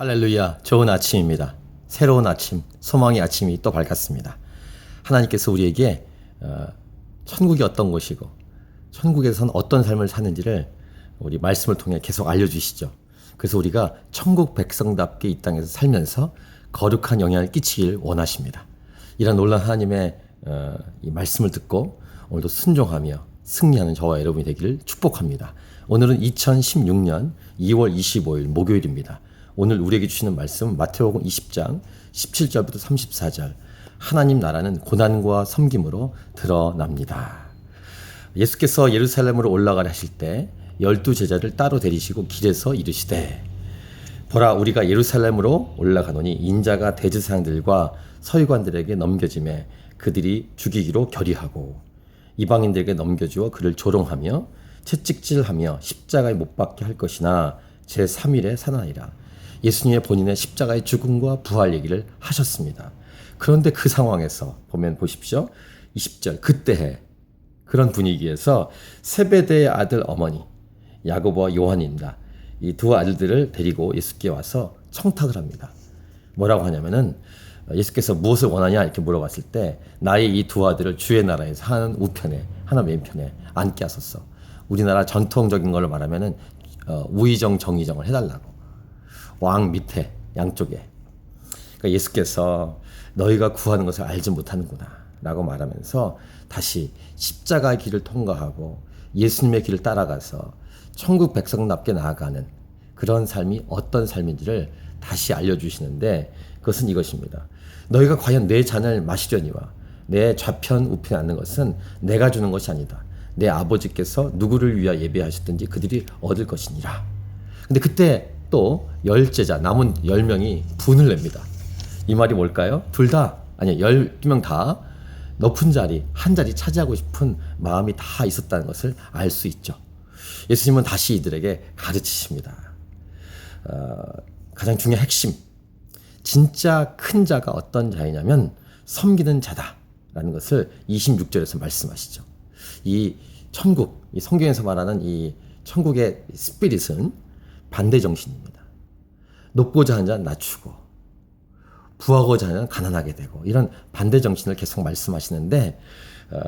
할렐루야, 좋은 아침입니다. 새로운 아침, 소망의 아침이 또 밝았습니다. 하나님께서 우리에게 천국이 어떤 곳이고 천국에서는 어떤 삶을 사는지를 우리 말씀을 통해 계속 알려주시죠. 그래서 우리가 천국 백성답게 이 땅에서 살면서 거룩한 영향을 끼치길 원하십니다. 이런 놀라운 하나님의 이 말씀을 듣고 오늘도 순종하며 승리하는 저와 여러분이 되기를 축복합니다. 오늘은 2016년 2월 25일 목요일입니다. 오늘 우리에게 주시는 말씀 마태복음 20장 17절부터 34절. 하나님 나라는 고난과 섬김으로 드러납니다. 예수께서 예루살렘으로 올라가려 하실 때 12제자를 따로 데리시고 길에서 이르시되 보라, 우리가 예루살렘으로 올라가노니 인자가 대제사장들과 서기관들에게 넘겨지매 그들이 죽이기로 결의하고 이방인들에게 넘겨주어 그를 조롱하며 채찍질하며 십자가에 못 박게 할 것이나 제3일에 사나이라. 예수님의 본인의 십자가의 죽음과 부활 얘기를 하셨습니다. 그런데 그 상황에서 보면 보십시오. 20절 그때에 그런 분위기에서 세베대의 아들 어머니 야고보와 요한입니다. 이 두 아들들을 데리고 예수께 와서 청탁을 합니다. 뭐라고 하냐면은 예수께서 무엇을 원하냐 이렇게 물어봤을 때 나의 이 두 아들을 주의 나라에서 하나 우편에 하나 왼편에 앉게 하소서. 우리나라 전통적인 걸로 말하면은 우의정 정의정을 해달라고. 왕 밑에 양쪽에. 그러니까 예수께서 너희가 구하는 것을 알지 못하는구나 라고 말하면서 다시 십자가의 길을 통과하고 예수님의 길을 따라가서 천국 백성답게 나아가는 그런 삶이 어떤 삶인지를 다시 알려주시는데 그것은 이것입니다. 너희가 과연 내 잔을 마시려니와 내 좌편 우편에 앉는 것은 내가 주는 것이 아니다. 내 아버지께서 누구를 위하여 예배하셨든지 그들이 얻을 것이니라. 근데 그때 또 10제자 남은 10명이 분을 냅니다. 이 말이 뭘까요? 둘 다, 아니 12명 다 높은 자리, 한 자리 차지하고 싶은 마음이 다 있었다는 것을 알 수 있죠. 예수님은 다시 이들에게 가르치십니다. 가장 중요한 핵심, 진짜 큰 자가 어떤 자이냐면 섬기는 자다라는 것을 26절에서 말씀하시죠. 이 천국, 이 성경에서 말하는 이 천국의 스피릿은 반대 정신입니다. 높고자 하는 자는 낮추고 부하고자 하는 자는 가난하게 되고 이런 반대 정신을 계속 말씀하시는데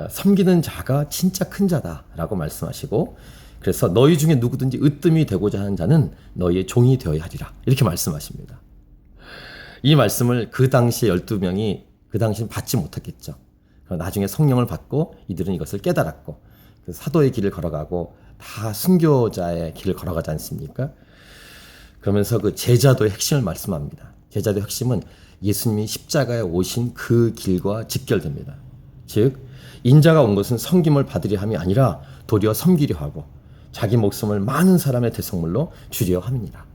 섬기는 자가 진짜 큰 자다라고 말씀하시고 그래서 너희 중에 누구든지 으뜸이 되고자 하는 자는 너희의 종이 되어야 하리라 이렇게 말씀하십니다. 이 말씀을 그 당시에 12명이 그 당시엔 받지 못했겠죠. 나중에 성령을 받고 이들은 이것을 깨달았고 사도의 길을 걸어가고 다 순교자의 길을 걸어가지 않습니까? 그러면서 그 제자도의 핵심을 말씀합니다. 제자도의 핵심은 예수님이 십자가에 오신 그 길과 직결됩니다. 즉 인자가 온 것은 섬김을 받으려 함이 아니라 도리어 섬기려 하고 자기 목숨을 많은 사람의 대속물로 주려 함이니라.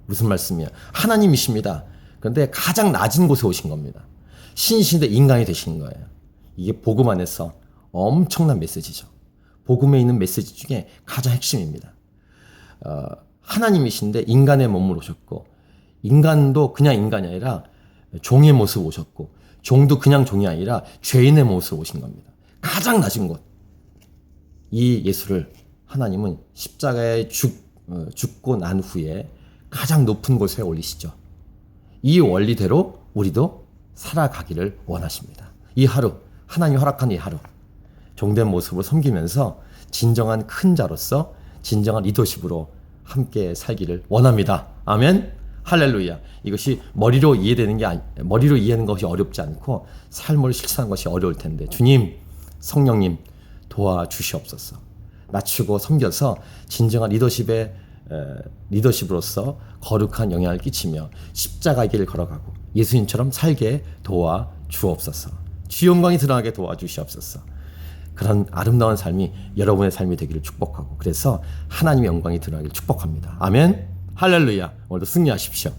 무슨 말씀이야? 하나님이십니다. 그런데 가장 낮은 곳에 오신 겁니다. 신이신데 인간이 되신 거예요. 이게 복음 안에서 엄청난 메시지죠. 복음에 있는 메시지 중에 가장 핵심입니다. 하나님이신데 인간의 몸을 오셨고 인간도 그냥 인간이 아니라 종의 모습 오셨고 종도 그냥 종이 아니라 죄인의 모습으로 오신 겁니다. 가장 낮은 곳. 이 예수를 하나님은 십자가에 죽고 난 후에 가장 높은 곳에 올리시죠. 이 원리대로 우리도 살아가기를 원하십니다. 이 하루, 하나님이 허락한 이 하루 종된 모습으로 섬기면서 진정한 큰 자로서 진정한 리더십으로 함께 살기를 원합니다. 아멘. 할렐루야. 이것이 머리로 이해하는 것이 어렵지 않고 삶을 실천하는 것이 어려울 텐데 주님, 성령님 도와주시옵소서. 낮추고 섬겨서 진정한 리더십으로서 거룩한 영향을 끼치며 십자가의 길을 걸어가고 예수님처럼 살게 도와주옵소서. 주 영광이 드러나게 도와주시옵소서. 그런 아름다운 삶이 여러분의 삶이 되기를 축복하고 그래서 하나님의 영광이 드러나기를 축복합니다. 아멘. 할렐루야. 오늘도 승리하십시오.